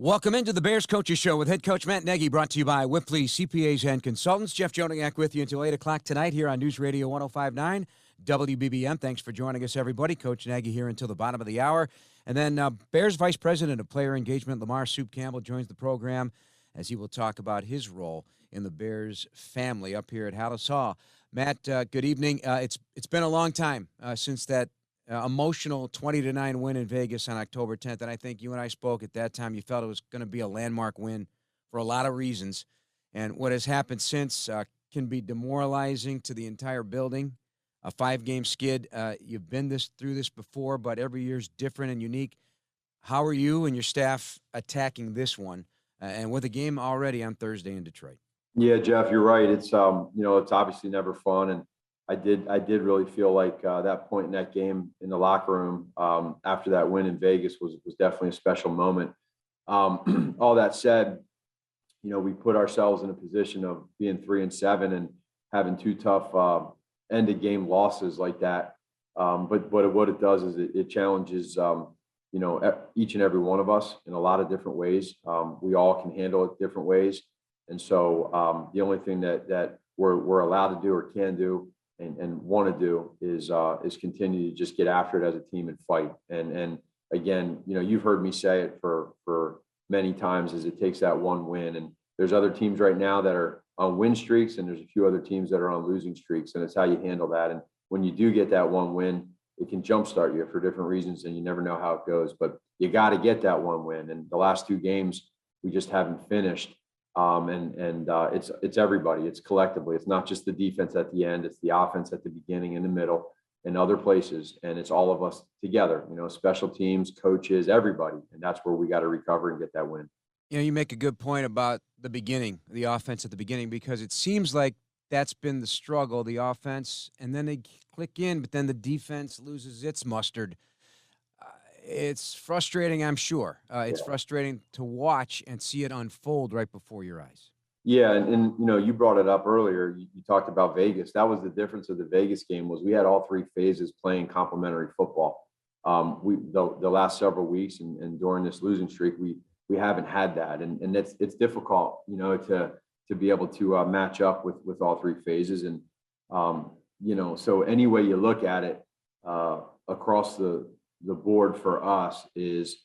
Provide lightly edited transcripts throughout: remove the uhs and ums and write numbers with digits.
Welcome into the Bears Coaches Show with head coach Matt Nagy, brought to you by Whipley CPAs and Consultants. Jeff Joniak with you until 8 o'clock tonight here on News Radio 105.9 WBBM. Thanks for joining us, everybody. Coach Nagy here until the bottom of the hour. And then Bears Vice President of Player Engagement, LaMar Soup Campbell, joins the program as he will talk about his role in the Bears family up here at Hallis Hall. Matt, good evening. It's been a long time since that emotional 20-9 win in Vegas on October 10th, and I think you and I spoke at that time. You felt it was going to be a landmark win for a lot of reasons, and what has happened since can be demoralizing to the entire building. A 5-game skid. You've been through this before, but every year's different and unique. How are you and your staff attacking this one, and with a game already on Thursday in Detroit? Yeah, Jeff, you're right. It's it's obviously never fun, and I did really feel like that point in that game in the locker room after that win in Vegas was definitely a special moment. All that said, we put ourselves in a position of being 3-7 and having 2 tough end of game losses like that. But what it does is it challenges each and every one of us in a lot of different ways. We all can handle it different ways, and so the only thing that we're allowed to do or can do and want to do is continue to just get after it as a team and fight. And again, you've heard me say it for many times, is it takes that one win. And there's other teams right now that are on win streaks, and there's a few other teams that are on losing streaks, and it's how you handle that. And when you do get that one win, it can jumpstart you for different reasons, and you never know how it goes. But you got to get that one win. And the last 2 games, we just haven't finished. It's everybody. It's collectively. It's not just the defense at the end. It's the offense at the beginning, in the middle, and other places. And it's all of us together. Special teams, coaches, everybody. And that's where we got to recover and get that win. You make a good point about the beginning, the offense at the beginning, because it seems like that's been the struggle, the offense, and then they click in, but then the defense loses its mustard. It's frustrating, I'm sure. It's frustrating to watch and see it unfold right before your eyes. Yeah, and you brought it up earlier. You talked about Vegas. That was the difference of the Vegas game, was we had all 3 phases playing complementary football. The last several weeks and during this losing streak, we haven't had that, and it's difficult, to be able to match up with all 3 phases. And so any way you look at it, across the board for us, is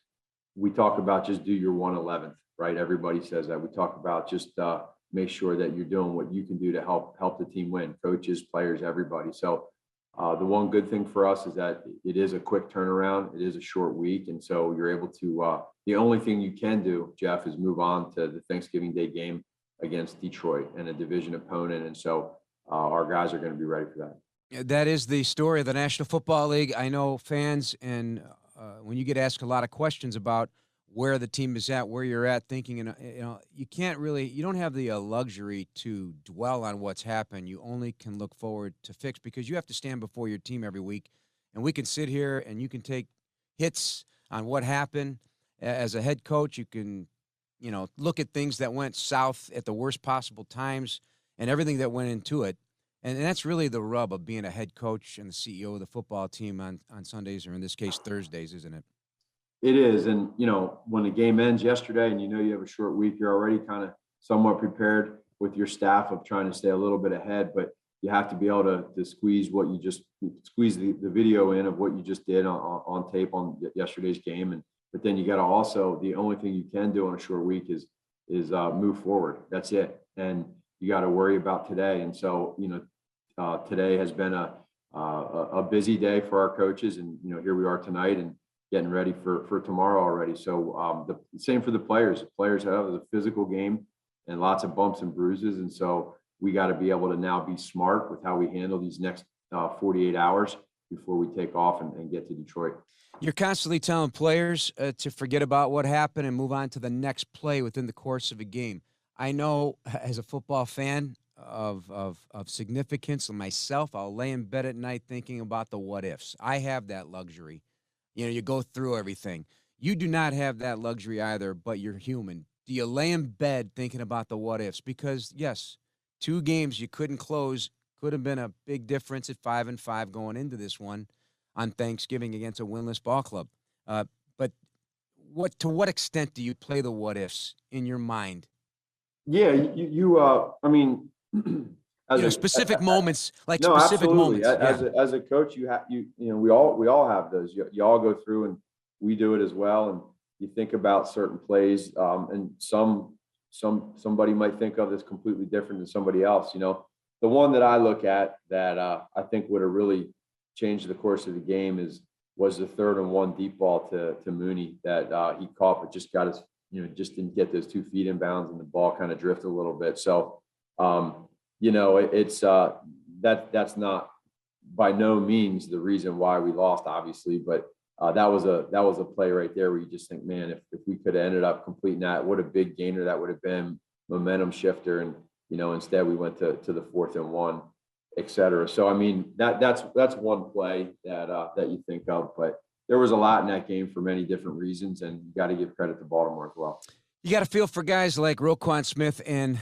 we talk about just do your 1/11th, right? Everybody says that. We talk about just make sure that you're doing what you can do to help the team win, coaches, players, everybody. So the one good thing for us is that it is a quick turnaround. It is a short week. And so you're able to, the only thing you can do, Jeff, is move on to the Thanksgiving Day game against Detroit and a division opponent. And so our guys are going to be ready for that. That is the story of the National Football League. I know fans, and when you get asked a lot of questions about where the team is at, where you're at, thinking, and you don't have the luxury to dwell on what's happened. You only can look forward to fix, because you have to stand before your team every week, and we can sit here and you can take hits on what happened. As a head coach, you can, look at things that went south at the worst possible times and everything that went into it. And that's really the rub of being a head coach and the CEO of the football team on Sundays, or in this case, Thursdays, isn't it? It is. And, when the game ends yesterday and you have a short week, you're already kind of somewhat prepared with your staff of trying to stay a little bit ahead, but you have to be able to squeeze the video in of what you just did on tape on yesterday's game. But then you got to also, the only thing you can do on a short week is move forward. That's it. And you got to worry about today. And so, today has been a busy day for our coaches, and here we are tonight and getting ready for tomorrow already. So the same for the players. The players have a physical game and lots of bumps and bruises, and so we got to be able to now be smart with how we handle these next 48 hours before we take off and get to Detroit. You're constantly telling players to forget about what happened and move on to the next play within the course of a game. I know, as a football fan of significance myself, I'll lay in bed at night thinking about the what ifs. I have that luxury. You go through everything. You do not have that luxury either, but you're human. Do you lay in bed thinking about the what ifs? Because yes, 2 games you couldn't close could have been a big difference at 5-5 going into this one on Thanksgiving against a winless ball club. But to what extent do you play the what ifs in your mind? Yeah, I mean, as Specific moments, like no, specific absolutely. moments. Yeah. As a coach, we all have those. You all go through, and we do it as well. And you think about certain plays, and somebody might think of this completely different than somebody else. The one that I look at that I think would have really changed the course of the game was the 3rd and 1 deep ball to Mooney that he caught, but just got his just didn't get those 2 feet in bounds, and the ball kind of drifted a little bit. So it's that's not by no means the reason why we lost, obviously, but that was a play right there where you just think, man, if we could have ended up completing that, what a big gainer that would have been, momentum shifter. And instead we went to the 4th and 1, et cetera. So I mean, that's one play that you think of, but there was a lot in that game for many different reasons, and you got to give credit to Baltimore as well. You got to feel for guys like Roquan Smith and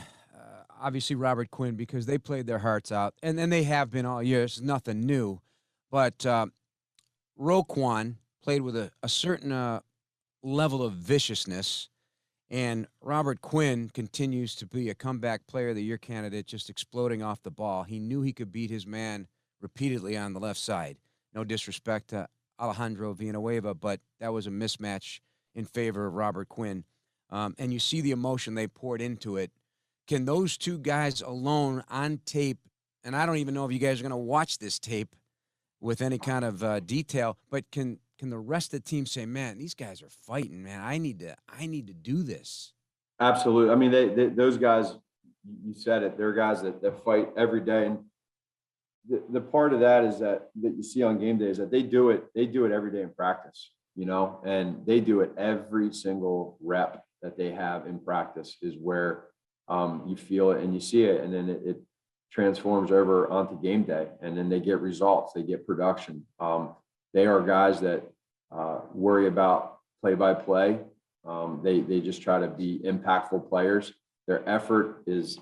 obviously Robert Quinn, because they played their hearts out, and they have been all year. It's nothing new. But Roquan played with a certain level of viciousness, and Robert Quinn continues to be a comeback player of the year candidate, just exploding off the ball. He knew he could beat his man repeatedly on the left side. No disrespect to Alejandro Villanueva, but that was a mismatch in favor of Robert Quinn. And you see the emotion they poured into it. Can those two guys alone on tape, and I don't even know if you guys are going to watch this tape with any kind of detail, but can the rest of the team say, man, these guys are fighting, man, I need to do this? Absolutely. I mean, those guys, you said it, they're guys that fight every day. And the part of that is that you see on game day is that they do it every day in practice, and they do it every single rep that they have in practice is where you feel it and you see it, and then it transforms over onto game day, and then they get results, they get production. They are guys that worry about play-by-play. They just try to be impactful players. Their effort is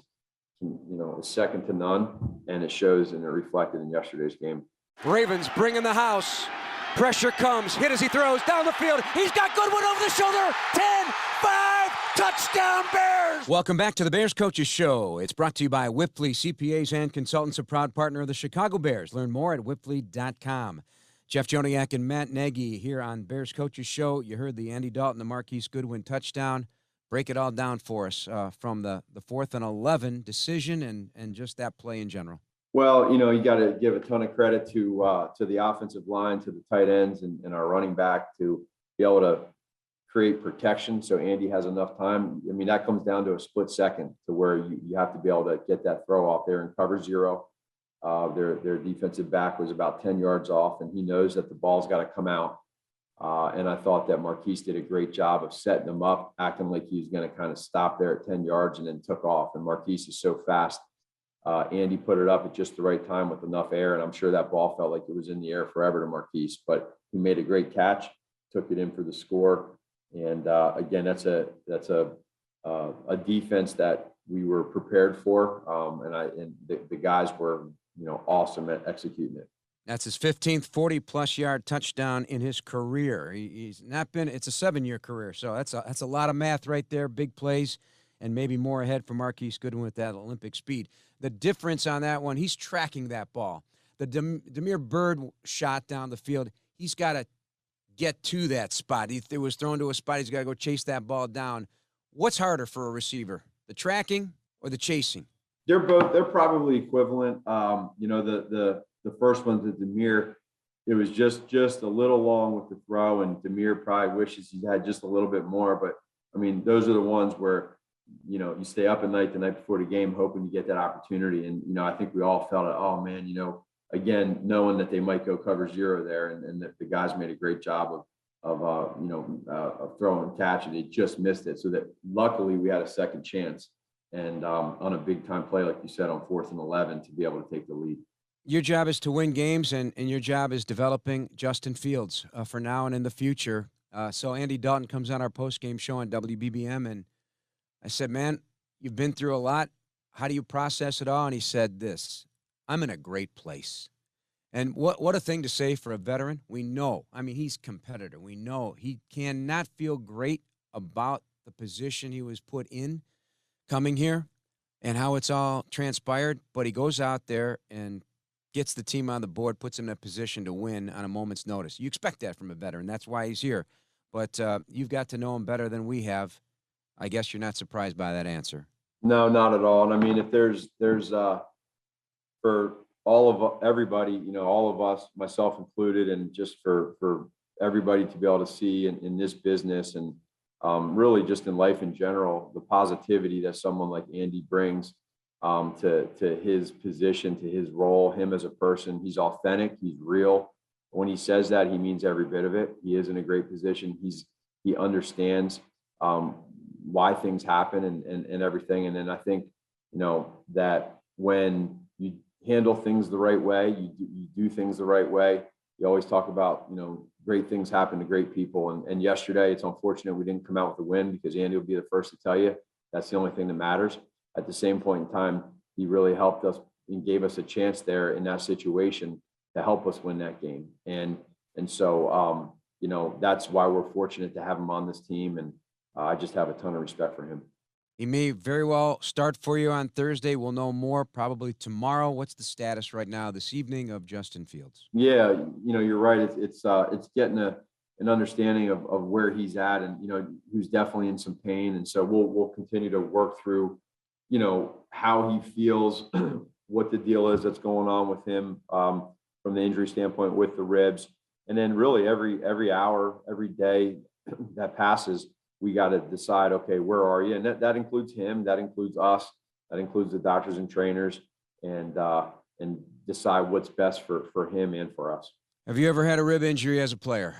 second to none, and it shows and it reflected in yesterday's game. Ravens bringing the house. Pressure comes. Hit as he throws down the field. He's got Goodwin over the shoulder. 10, 5, touchdown Bears. Welcome back to the Bears Coaches Show. It's brought to you by Whipley CPAs and Consultants, a proud partner of the Chicago Bears. Learn more at whipley.com. Jeff Joniak and Matt Nagy here on Bears Coaches Show. You heard the Andy Dalton, the Marquise Goodwin touchdown. Break it all down for us from the 4th and 11 decision and just that play in general. Well, you got to give a ton of credit to the offensive line, to the tight ends, and our running back to be able to create protection so Andy has enough time. I mean, that comes down to a split second to where you have to be able to get that throw off there and cover zero. Their defensive back was about 10 yards off, and he knows that the ball's got to come out. And I thought that Marquise did a great job of setting them up, acting like he was going to kind of stop there at 10 yards and then took off. And Marquise is so fast. Andy put it up at just the right time with enough air, and I'm sure that ball felt like it was in the air forever to Marquise. But he made a great catch, took it in for the score. And again, that's a defense that we were prepared for, and the guys were awesome at executing it. That's his 15th 40-plus yard touchdown in his career. He's not been. It's a 7-year career, so that's a lot of math right there. Big plays, and maybe more ahead for Marquise Goodwin with that Olympic speed. The difference on that one, he's tracking that ball. The Demir Bird shot down the field, he's got to get to that spot. It was thrown to a spot, he's got to go chase that ball down. What's harder for a receiver, the tracking or the chasing? They're probably equivalent. The first one to Demir, it was just a little long with the throw, and Demir probably wishes he had just a little bit more. But I mean, those are the ones where you stay up at night the night before the game hoping to get that opportunity. And I think we all felt it. Oh man, again, knowing that they might go cover zero there, and that the guys made a great job of throwing and catching. They just missed it, so that luckily we had a second chance, and on a big time play like you said on 4th and 11 to be able to take the lead. Your job is to win games, and your job is developing Justin Fields for now and in the future. So Andy Dalton comes on our post-game show on WBBM, and I said, man, you've been through a lot. How do you process it all? And he said this: I'm in a great place. And what a thing to say for a veteran. We know, I mean, he's competitor. We know he cannot feel great about the position he was put in coming here and how it's all transpired, but he goes out there and gets the team on the board, puts him in a position to win on a moment's notice. You expect that from a veteran. That's why he's here. But you've got to know him better than we have. I guess you're not surprised by that answer. No, not at all. And I mean, if there's for all of everybody, all of us, myself included, and just for everybody to be able to see in this business and really just in life in general, the positivity that someone like Andy brings to his position, to his role, him as a person. He's authentic, he's real. When he says that, he means every bit of it. He is in a great position. He understands why things happen and everything. And then I think, that when you handle things the right way, you do things the right way. You always talk about, great things happen to great people. And yesterday, it's unfortunate we didn't come out with a win, because Andy will be the first to tell you that's the only thing that matters. At the same point in time, he really helped us and gave us a chance there in that situation to help us win that game. And so, that's why we're fortunate to have him on this team. And I just have a ton of respect for him. He may very well start for you on Thursday. We'll know more probably tomorrow. What's the status right now this evening of Justin Fields? Yeah, you're right. It's getting an understanding of where he's at, and who's definitely in some pain. And so we'll continue to work through, how he feels, what the deal is that's going on with him from the injury standpoint with the ribs. And then really every hour, every day that passes, we got to decide, okay, where are you? And that includes him, that includes us, that includes the doctors and trainers, and decide what's best for him and for us. Have you ever had a rib injury as a player?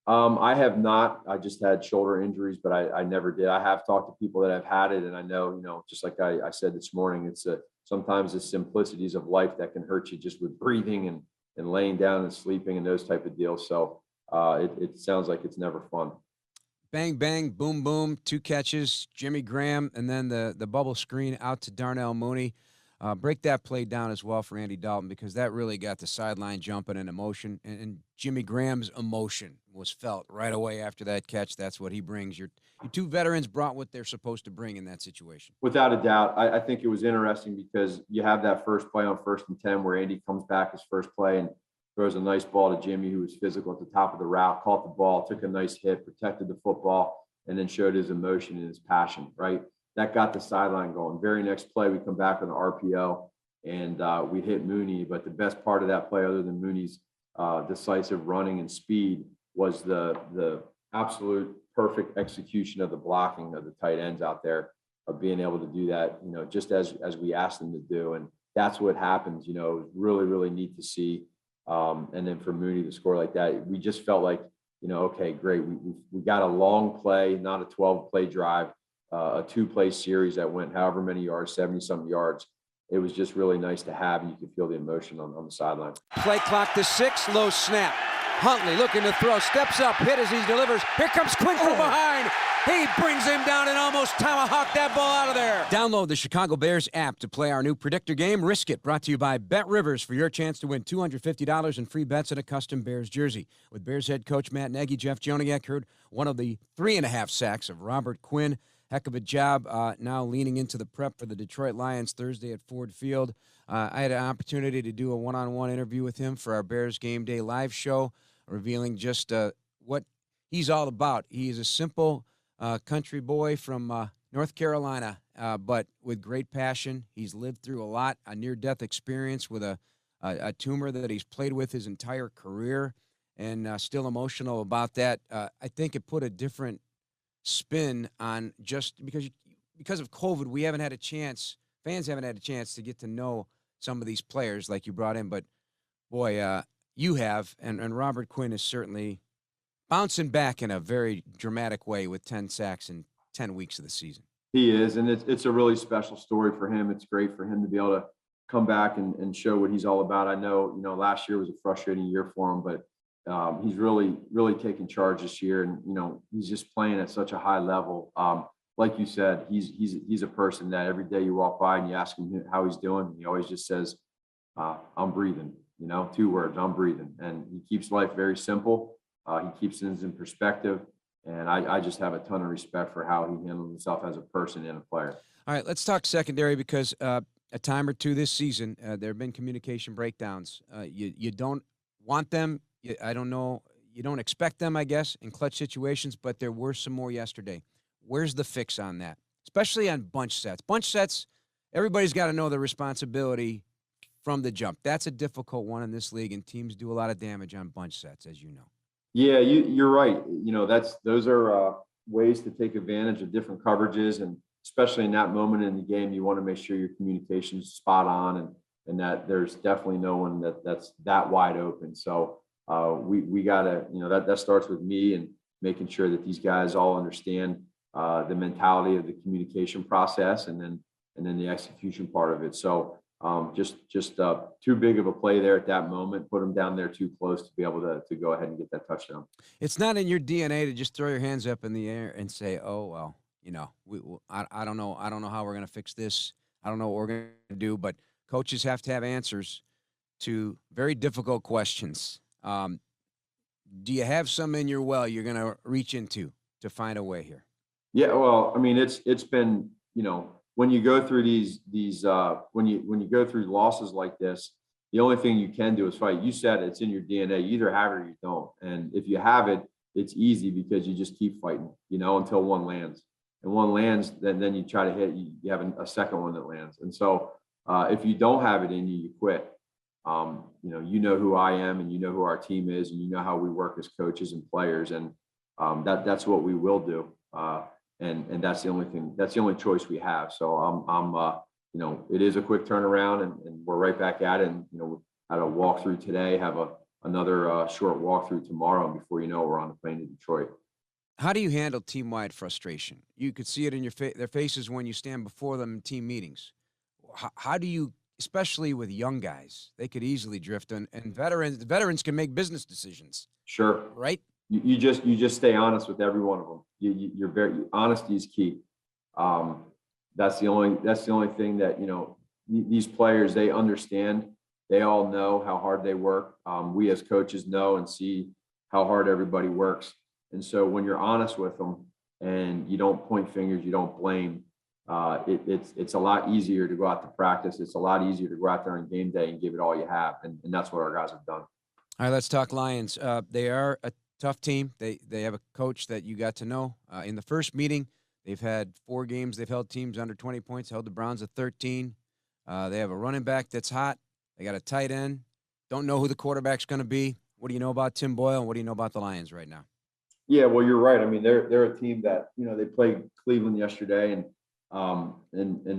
I have not. I just had shoulder injuries, but I never did. I have talked to people that have had it, and I know, just like I said this morning, it's sometimes the simplicities of life that can hurt you just with breathing and laying down and sleeping and those type of deals. So it sounds like it's never fun. Bang, bang, boom, boom, 2 catches, Jimmy Graham, and then the bubble screen out to Darnell Mooney. Break that play down as well for Andy Dalton, because that really got the sideline jumping in emotion. And Jimmy Graham's emotion was felt right away after that catch. That's what he brings. Your 2 veterans brought what they're supposed to bring in that situation. Without a doubt. I think it was interesting because you have that first play on 1st and 10 where Andy comes back his first play and throws a nice ball to Jimmy, who was physical at the top of the route, caught the ball, took a nice hit, protected the football, and then showed his emotion and his passion, right? That got the sideline going. Very next play, we come back on the RPO, and we hit Mooney. But the best part of that play, other than Mooney's decisive running and speed, was the absolute perfect execution of the blocking of the tight ends out there, of being able to do that, just as we asked them to do. And that's what happens. It was really, really neat to see. And then for Mooney to score like that, we just felt like, okay, great. We got a long play, not a 12-play drive, a 2-play series that went however many yards, 70-something yards. It was just really nice to have, and you could feel the emotion on the sideline. Play clock to 6, low snap. Huntley looking to throw, steps up, hit as he delivers. Here comes Quinn from behind. He brings him down and almost tomahawked that ball out of there. Download the Chicago Bears app to play our new predictor game, Risk It, brought to you by Bet Rivers for your chance to win $250 in free bets and a custom Bears jersey. With Bears head coach Matt Nagy, Jeff Joniak heard one of the 3.5 sacks of Robert Quinn. Heck of a job now leaning into the prep for the Detroit Lions Thursday at Ford Field. I had an opportunity to do a one-on-one interview with him for our Bears Game Day live show, revealing just what he's all about. He is a simple country boy from North Carolina, but with great passion. He's lived through a lot, a near-death experience with a tumor that he's played with his entire career, and still emotional about that. I think it put a different spin on, just because of COVID, we haven't had a chance, fans haven't had a chance to get to know some of these players like you brought in, but boy, you have, and Robert Quinn is certainly bouncing back in a very dramatic way with 10 sacks in 10 weeks of the season. He is, and it's a really special story for him. It's great for him to be able to come back and show what he's all about. I know, last year was a frustrating year for him, but he's really, really taken charge this year, and he's just playing at such a high level. Like you said, he's a person that every day you walk by and you ask him how he's doing, and he always just says, "I'm breathing." 2 words, I'm breathing. And he keeps life very simple. He keeps things in perspective. And I just have a ton of respect for how he handles himself as a person and a player. All right, let's talk secondary because a time or two this season, there have been communication breakdowns. You don't want them. I don't know. You don't expect them, I guess, in clutch situations, but there were some more yesterday. Where's the fix on that, especially on bunch sets? Bunch sets, everybody's got to know their responsibility from the jump. That's a difficult one in this league, and teams do a lot of damage on bunch sets, as you know. Yeah, you're right. Those are ways to take advantage of different coverages, and especially in that moment in the game, you want to make sure your communication is spot on, and that there's definitely no one that's that wide open. So we gotta, that starts with me and making sure that these guys all understand the mentality of the communication process, and then the execution part of it. So just too big of a play there at that moment, put them down there too close to be able to go ahead and get that touchdown. It's not in your DNA to just throw your hands up in the air and say, "Oh well, I don't know. I don't know how we're going to fix this. I don't know what we're going to do." But coaches have to have answers to very difficult questions. Do you have some in your well you're going to reach into to find a way here? Yeah, well, I mean, it's been, when you go through these when you go through losses like this, the only thing you can do is fight. You said it's in your DNA. You either have it or you don't. And if you have it, it's easy because you just keep fighting, until one lands. And one lands, then you try to hit. You have a second one that lands. And so if you don't have it in you, you quit. You know who I am, and you know who our team is, and you know how we work as coaches and players, and that's what we will do. And that's the only thing. That's the only choice we have. So it is a quick turnaround, and we're right back at it. And had a walkthrough today, have another short walkthrough tomorrow, and before you know it, we're on the plane to Detroit. How do you handle team-wide frustration? You could see it in their faces when you stand before them in team meetings. How do you, especially with young guys, they could easily drift, and veterans can make business decisions. Sure. Right? You just stay honest with every one of them. You're very, honesty is key. That's the only thing that, these players, they understand. They all know how hard they work. We as coaches know and see how hard everybody works. And so when you're honest with them and you don't point fingers, you don't blame, it's a lot easier to go out to practice. It's a lot easier to go out there on game day and give it all you have. And that's what our guys have done. All right, let's talk Lions. They are a tough team. They have a coach that you got to know. In the first meeting, they've had 4 games. They've held teams under 20 points, held the Browns at 13. They have a running back that's hot. They got a tight end. Don't know who the quarterback's going to be. What do you know about Tim Boyle, and what do you know about the Lions right now? Yeah, well, you're right. I mean, they're a team that, they played Cleveland yesterday and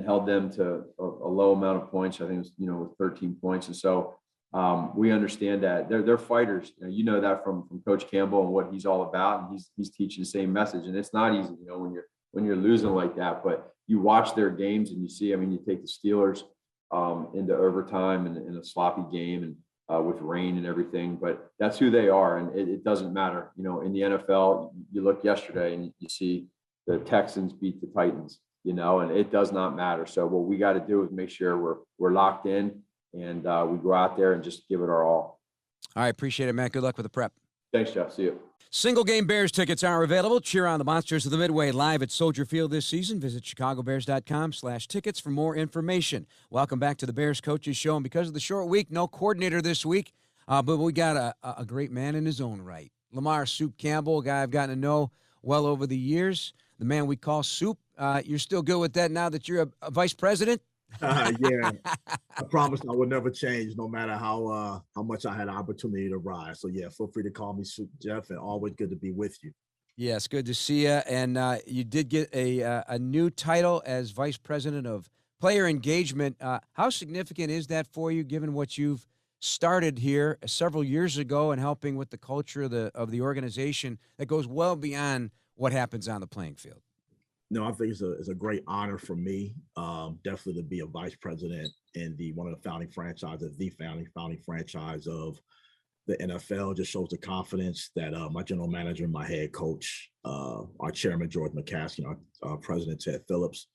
held them to a low amount of points. I think it was, with 13 points. And so we understand that they're fighters. You know that from Coach Campbell and what he's all about, and he's teaching the same message. And it's not easy, when you're losing like that. But you watch their games and you see. I mean, you take the Steelers into overtime and in a sloppy game and with rain and everything. But that's who they are, and it doesn't matter. In the NFL, you look yesterday and you see the Texans beat the Titans. And it does not matter. So what we got to do is make sure we're locked in. And we go out there and just give it our all. All right, appreciate it, Matt. Good luck with the prep. Thanks, Jeff. See you. Single game Bears tickets are available. Cheer on the Monsters of the Midway live at Soldier Field this season. Visit chicagobears.com/tickets for more information. Welcome back to the Bears Coaches Show. And because of the short week, no coordinator this week, but we got a great man in his own right. LaMar Soup Campbell, a guy I've gotten to know well over the years, the man we call Soup. You're still good with that now that you're a vice president? Yeah, I promised I would never change, no matter how much I had an opportunity to rise. So yeah, feel free to call me Soup Jeff, and always good to be with you. Yes, good to see you. And you did get a new title as vice president of player engagement. How significant is that for you, given what you've started here several years ago and helping with the culture of the organization that goes well beyond what happens on the playing field? No, I think it's a great honor for me, definitely to be a vice president in one of the founding franchises, the founding franchise of the NFL. Just shows the confidence that my general manager, my head coach, our chairman, George McCaskey, our president, Ted Phillips,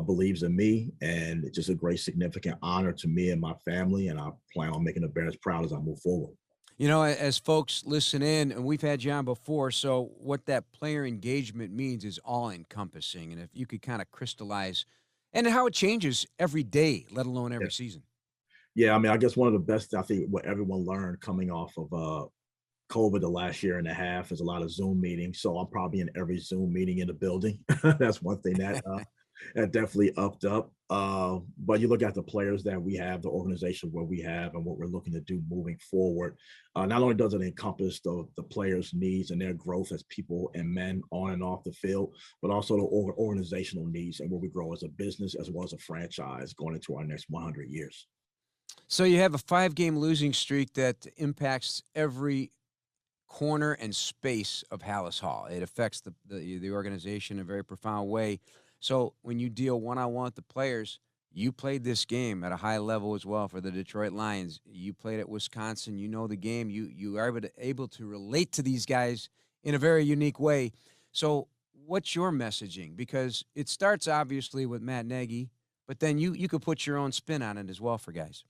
believes in me, and it's just a great significant honor to me and my family, and I plan on making the Bears proud as I move forward. You know, as folks listen in, and we've had you on before, so what that player engagement means is all encompassing. And if you could kind of crystallize and how it changes every day, let alone Yeah. every season. Yeah, I mean, I guess one of the best, I think, what everyone learned coming off of COVID the last year and a half is a lot of Zoom meetings. So I'm probably in every Zoom meeting in the building. That's one thing that definitely upped up. But you look at the players that we have, the organization where we have, and what we're looking to do moving forward. Not only does it encompass the players' needs and their growth as people and men on and off the field, but also the organizational needs and where we grow as a business as well as a franchise going into our next 100 years. So you have a 5-game losing streak that impacts every corner and space of Hallis Hall. It affects the organization in a very profound way. So when you deal one-on-one with the players, you played this game at a high level as well for the Detroit Lions. You played at Wisconsin. You know the game. You are able to relate to these guys in a very unique way. So what's your messaging? Because it starts obviously with Matt Nagy, but then you could put your own spin on it as well for guys.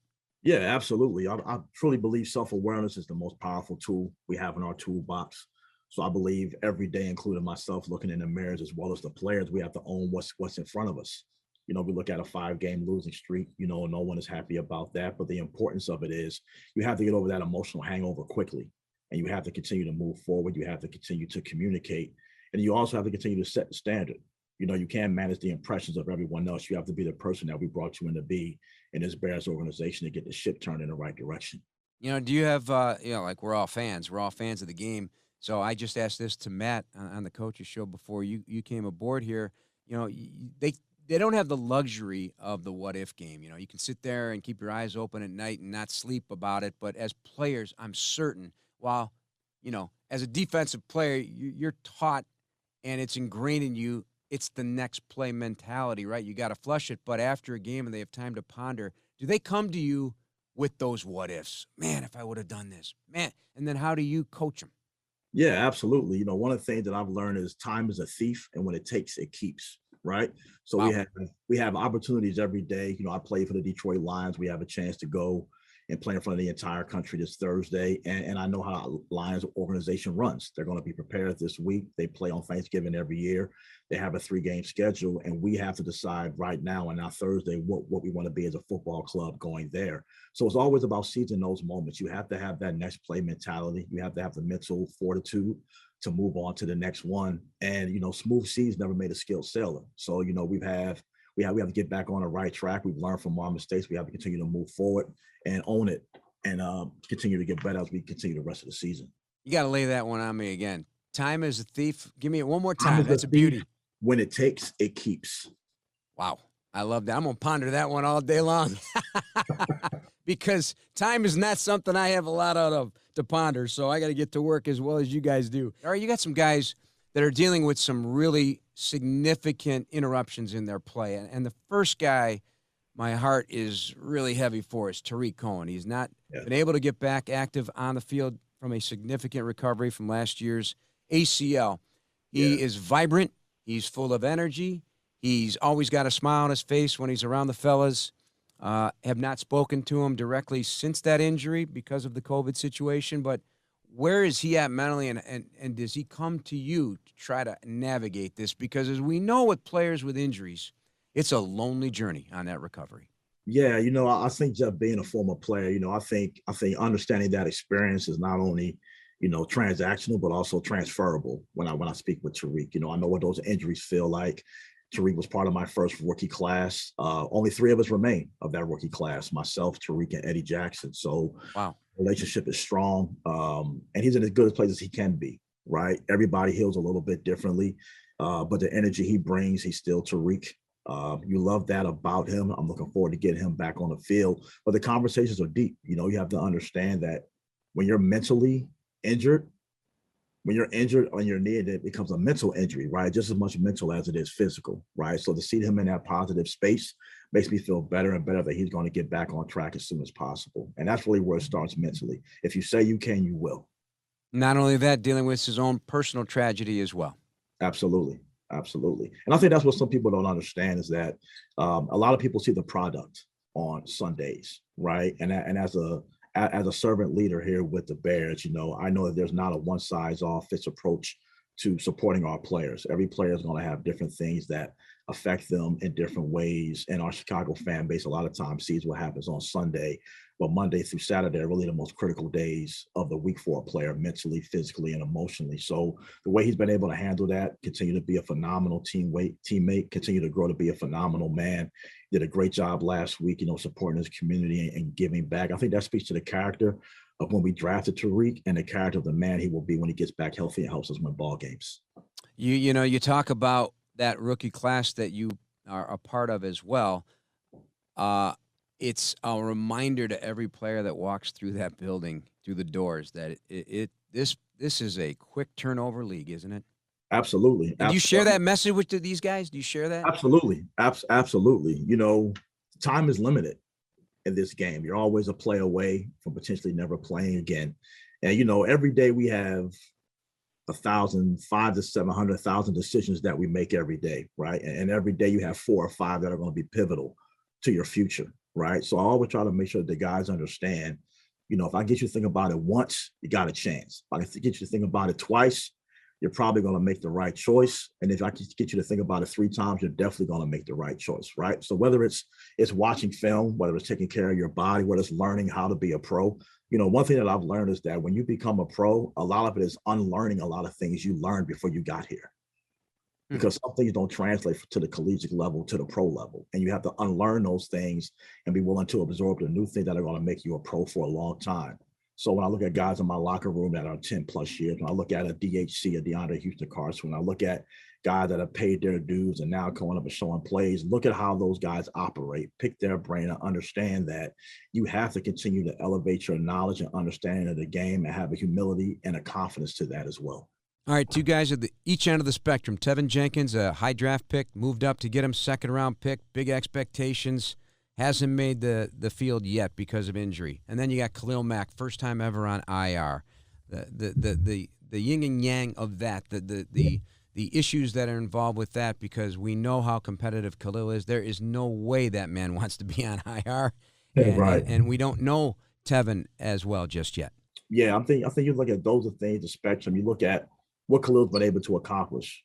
Yeah, absolutely. I truly believe self-awareness is the most powerful tool we have in our toolbox. So I believe every day, including myself, looking in the mirrors as well as the players, we have to own what's in front of us. You know, we look at a 5-game losing streak, you know, no one is happy about that. But the importance of it is you have to get over that emotional hangover quickly, and you have to continue to move forward. You have to continue to communicate, and you also have to continue to set the standard. You know, you can't manage the impressions of everyone else. You have to be the person that we brought you in to be in this Bears organization to get the ship turned in the right direction. You know, do you have, like we're all fans of the game. So I just asked this to Matt on the coaches show before you came aboard here. You know, they don't have the luxury of the what if game. You know, you can sit there and keep your eyes open at night and not sleep about it. But as players, I'm certain, while, you know, as a defensive player, you're taught and it's ingrained in you. It's the next play mentality, right? You got to flush it. But after a game and they have time to ponder, do they come to you with those what ifs? Man, if I would have done this, man. And then how do you coach them? Yeah, absolutely. You know, one of the things that I've learned is time is a thief, and when it takes, it keeps. Right. So Wow. we have opportunities every day. You know, I play for the Detroit Lions. We have a chance to go and play in front of the entire country this Thursday. And I know how Lions organization runs. They're going to be prepared this week. They play on Thanksgiving every year. They have a 3-game schedule, and we have to decide right now on our Thursday what we want to be as a football club going there. So it's always about seizing those moments. You have to have that next play mentality. You have to have the mental fortitude to move on to the next one. And, you know, smooth seas never made a skilled sailor. So, you know, we have to get back on the right track. We've learned from our mistakes. We have to continue to move forward and own it, and continue to get better as we continue the rest of the season. You got to lay that one on me again. Time is a thief. Give me it one more time. That's a beauty. When it takes, it keeps. Wow. I love that. I'm going to ponder that one all day long because time is not something I have a lot out of to ponder. So I got to get to work as well as you guys do. All right. You got some guys that are dealing with some really significant interruptions in their play. And the first guy my heart is really heavy for is Tariq Cohen. He's not been able to get back active on the field from a significant recovery from last year's ACL. He is vibrant. He's full of energy. He's always got a smile on his face when he's around the fellas. Have not spoken to him directly since that injury because of the COVID situation, but where is he at mentally, and does he come to you to try to navigate this? Because as we know with players with injuries, it's a lonely journey on that recovery. Yeah, you know, I think just being a former player, you know, I think understanding that experience is not only, you know, transactional, but also transferable when I speak with Tariq. You know, I know what those injuries feel like. Tariq was part of my first rookie class. Only 3 of us remain of that rookie class, myself, Tariq, and Eddie Jackson. So wow, relationship is strong. And he's in as good a place as he can be, right? Everybody heals a little bit differently. But the energy he brings, he's still Tariq. You love that about him. I'm looking forward to getting him back on the field. But the conversations are deep. You know, you have to understand that when you're mentally injured, when you're injured on your knee, it becomes a mental injury, right? Just as much mental as it is physical, right? So to see him in that positive space makes me feel better and better that he's going to get back on track as soon as possible. And that's really where it starts mentally. If you say you can, you will. Not only that, dealing with his own personal tragedy as well. Absolutely. Absolutely. And I think that's what some people don't understand is that a lot of people see the product on Sundays, right? And as a servant leader here with the Bears, I know that there's not a one size all fits approach to supporting our players. Every player is going to have different things that affect them in different ways. And our Chicago fan base a lot of times sees what happens on Sunday, but Monday through Saturday are really the most critical days of the week for a player, mentally, physically, and emotionally. So the way he's been able to handle that, continue to be a phenomenal teammate, continue to grow to be a phenomenal man. Did a great job last week, supporting his community and giving back. I think that speaks to the character of when we drafted Tariq and the character of the man he will be when he gets back healthy and helps us win ball games. You talk about that rookie class that you are a part of as well. It's a reminder to every player that walks through that building, through the doors, that this is a quick turnover league, isn't it? Absolutely. And do you share that message with these guys? Do you share that? Absolutely. Absolutely. Time is limited in this game. You're always a play away from potentially never playing again. And, every day we have 500 to 700,000 decisions that we make every day, right? And every day you have 4 or 5 that are going to be pivotal to your future, right? So I always try to make sure that the guys understand, if I get you to think about it once, you got a chance. If I can get you to think about it twice, you're probably going to make the right choice. And if I can get you to think about it 3 times, you're definitely going to make the right choice, right? So whether it's watching film, whether it's taking care of your body, whether it's learning how to be a pro, one thing that I've learned is that when you become a pro, a lot of it is unlearning a lot of things you learned before you got here. Because some things don't translate to the collegiate level, to the pro level. And you have to unlearn those things and be willing to absorb the new things that are going to make you a pro for a long time. So when I look at guys in my locker room that are 10 plus years, when I look at a DHC, a DeAndre Houston Carson, when I look at guys that have paid their dues and now going up and showing plays, look at how those guys operate, pick their brain and understand that you have to continue to elevate your knowledge and understanding of the game and have a humility and a confidence to that as well. All right, 2 guys at each end of the spectrum. Tevin Jenkins, a high draft pick, moved up to get him second-round pick, big expectations. Hasn't made the field yet because of injury. And then you got Khalil Mack, first time ever on IR. The yin and yang of that, the issues that are involved with that, because we know how competitive Khalil is. There is no way that man wants to be on IR. Right. And we don't know Tevin as well just yet. Yeah, I think you look at those things, the spectrum. You look at what Khalil's been able to accomplish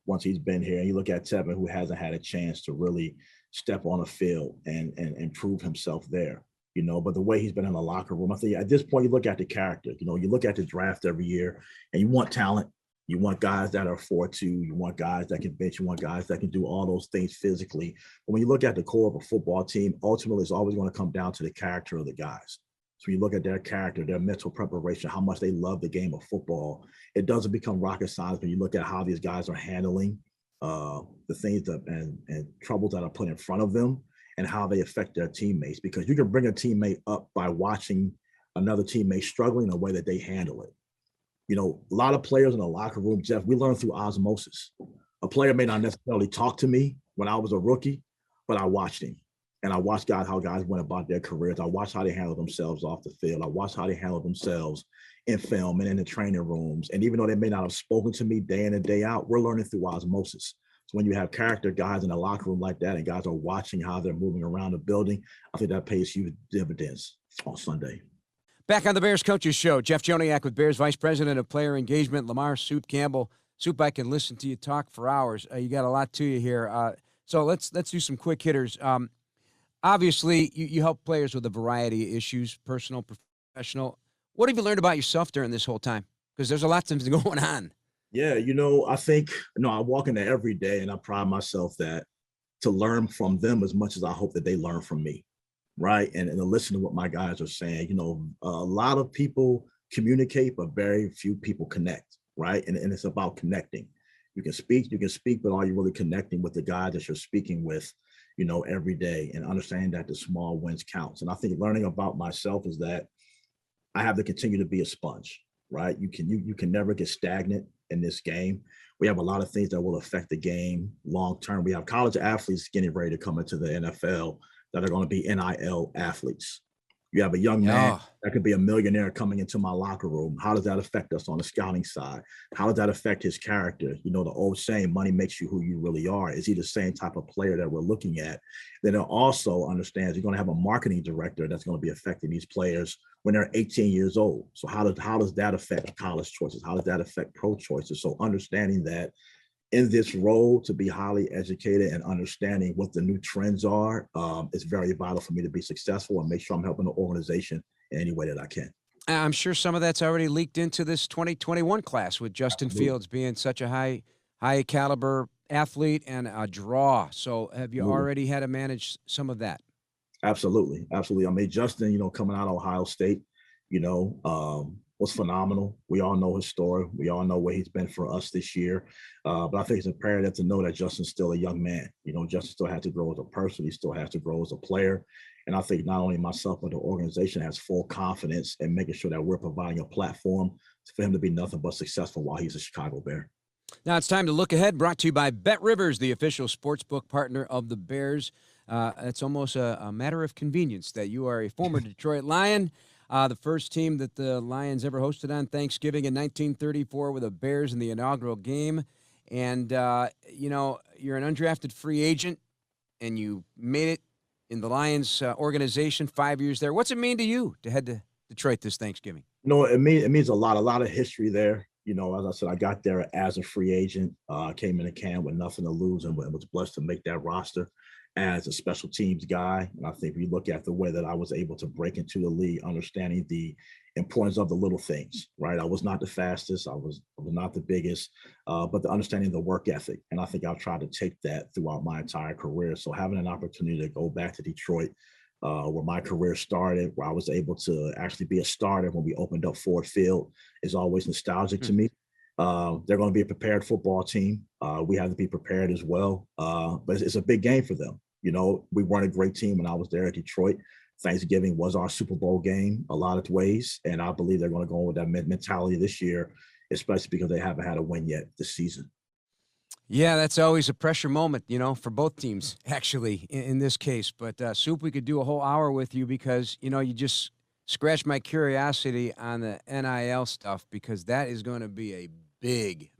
once he's been here. And you look at Tevin, who hasn't had a chance to really step on a field and prove himself there, but the way he's been in the locker room, I think at this point, you look at the character, you look at the draft every year and you want talent. You want guys that are 4'2", you want guys that can bench, you want guys that can do all those things physically. But when you look at the core of a football team, ultimately it's always going to come down to the character of the guys. So when you look at their character, their mental preparation, how much they love the game of football, it doesn't become rocket science when you look at how these guys are handling the things and troubles that are put in front of them and how they affect their teammates. Because you can bring a teammate up by watching another teammate struggling in a way that they handle it. A lot of players in the locker room, Jeff, we learn through osmosis. A player may not necessarily talk to me when I was a rookie, but I watched him. And I watched how guys went about their careers. I watched how they handled themselves off the field. I watched how they handled themselves in film and in the training rooms. And even though they may not have spoken to me day in and day out, we're learning through osmosis. So when you have character guys in the locker room like that and guys are watching how they're moving around the building, I think that pays huge dividends on Sunday. Back on the Bears Coaches Show, Jeff Joniak with Bears Vice President of Player Engagement, LaMar Soup Campbell. Soup, I can listen to you talk for hours. You got a lot to you here. So let's do some quick hitters. Obviously, you help players with a variety of issues, personal, professional. What have you learned about yourself during this whole time? Because there's a lot of things going on. Yeah, I think, I walk in there every day and I pride myself that to learn from them as much as I hope that they learn from me, right? And to listen to what my guys are saying. A lot of people communicate, but very few people connect, right? And it's about connecting. You can speak, but are you really connecting with the guy that you're speaking with, every day, and understanding that the small wins counts. And I think learning about myself is that I have to continue to be a sponge, right? You can never get stagnant in this game. We have a lot of things that will affect the game long term. We have college athletes getting ready to come into the NFL that are going to be NIL athletes. You have a young man Yeah. that could be a millionaire coming into my locker room. How does that affect us on the scouting side? How does that affect his character? You know, the old saying, money makes you who you really are. Is he the same type of player that we're looking at? Then it also understands you're going to have a marketing director that's going to be affecting these players when they're 18 years old. So how does that affect college choices? How does that affect pro choices? So understanding that in this role, to be highly educated and understanding what the new trends are is very vital for me to be successful and make sure I'm helping the organization in any way that I can. I'm sure some of that's already leaked into this 2021 class with Justin Absolutely. Fields being such a high caliber athlete and a draw. So have you Absolutely. already had to manage some of that? Absolutely. Absolutely. I mean, Justin, you know, coming out of Ohio State, you know, was phenomenal. We all know his story. We all know where he's been for us this year. But I think it's imperative to know that Justin's still a young man. You know, Justin still has to grow as a person. He still has to grow as a player. And I think not only myself, but the organization has full confidence in making sure that we're providing a platform for him to be nothing but successful while he's a Chicago Bear. Now it's time to look ahead, brought to you by Bet Rivers, the official sportsbook partner of the Bears. It's almost a matter of convenience that you are a former Detroit Lion, the first team that the Lions ever hosted on Thanksgiving in 1934 with the Bears in the inaugural game. And, you know, you're an undrafted free agent, and you made it in the Lions organization 5 years there. What's it mean to you to head to Detroit this Thanksgiving? No, it means a lot of history there. You know, as I said, I got there as a free agent. Came in a camp with nothing to lose and was blessed to make that roster as a special teams guy. And I think we look at the way that I was able to break into the league, understanding the importance of the little things, right? I was not the fastest. I was not the biggest, but the understanding the work ethic. And I think I've tried to take that throughout my entire career. So having an opportunity to go back to Detroit, where my career started, where I was able to actually be a starter when we opened up Ford Field, is always nostalgic to me. They're going to be a prepared football team. We have to be prepared as well. But it's a big game for them. You know, we weren't a great team when I was there at Detroit. Thanksgiving was our Super Bowl game a lot of ways. And I believe they're going to go with that mentality this year, especially because they haven't had a win yet this season. Yeah, that's always a pressure moment, you know, for both teams, actually, in this case. But, Soup, we could do a whole hour with you because, you know, you just scratched my curiosity on the NIL stuff because that is going to be a big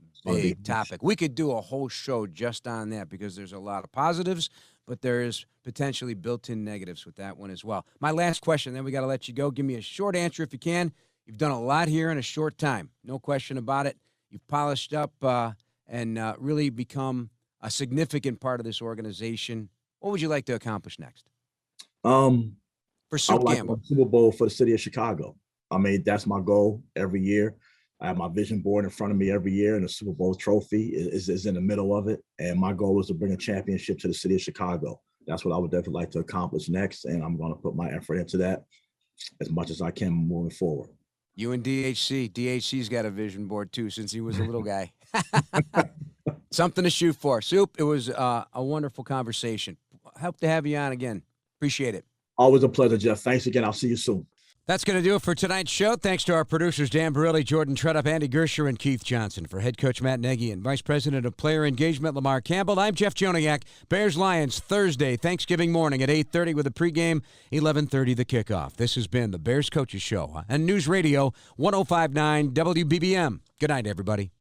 topic. We could do a whole show just on that because there's a lot of positives, but there is potentially built-in negatives with that one as well. My last question, then we got to let you go. Give me a short answer if you can. You've done a lot here in a short time. No question about it. You've polished up and really become a significant part of this organization. What would you like to accomplish next? For Soup I would like Campbell. a Super Bowl for the city of Chicago. I mean, that's my goal every year. I have my vision board in front of me every year, and the Super Bowl trophy is in the middle of it. And my goal is to bring a championship to the city of Chicago. That's what I would definitely like to accomplish next, and I'm going to put my effort into that as much as I can moving forward. You and DHC. DHC's got a vision board, too, since he was a little guy. Something to shoot for. Soup, it was a wonderful conversation. Hope to have you on again. Appreciate it. Always a pleasure, Jeff. Thanks again. I'll see you soon. That's going to do it for tonight's show. Thanks to our producers, Dan Barilli, Jordan Tredup, Andy Gersher, and Keith Johnson. For head coach Matt Nagy and Vice President of Player Engagement, LaMar Campbell, I'm Jeff Joniak. Bears-Lions, Thursday, Thanksgiving morning at 8:30 with a pregame, 11:30 the kickoff. This has been the Bears Coaches Show on News Radio 105.9 WBBM. Good night, everybody.